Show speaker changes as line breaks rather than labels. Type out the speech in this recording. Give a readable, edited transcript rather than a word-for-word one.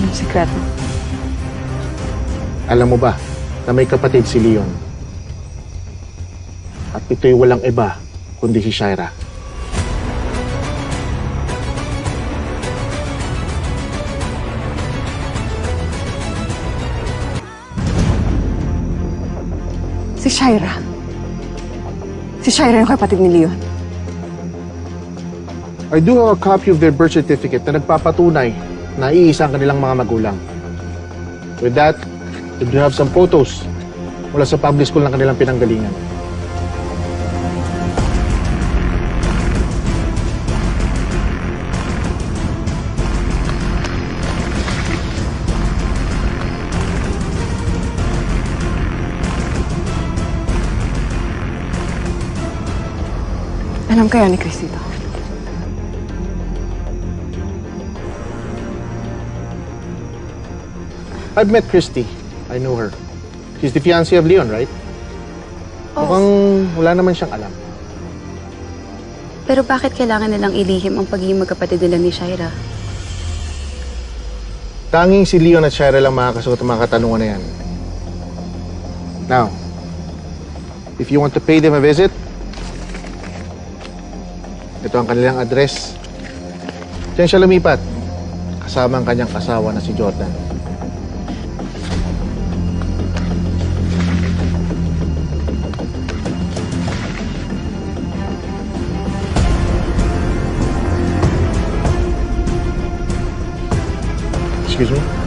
Anong sikreto?
Alam mo ba na may kapatid si Leon? At ito'y walang iba kundi si Shaira.
Si Shaira. Si Shaira yung kapatid ni Leon.
I do have a copy of their birth certificate na nagpapatunay na iisa ang kanilang mga magulang. With that, we do have some photos mula sa public school ng kanilang pinanggalingan.
Alam kaya ni Chris ito?
I've met Christy. I know her. She's the fiancée of Leon, right?
Oh.
Mukhang wala naman siyang alam.
Pero bakit kailangan nilang ilihim ang pagiging magkapatid nila ni Shaira?
Tanging si Leon at Shaira lang makakasagot ang mga katanungan na yan. Now, if you want to pay them a visit, ito ang kanilang address. Diyan siya lumipat, kasama ang kanyang asawa na si Jordan. Excuse me?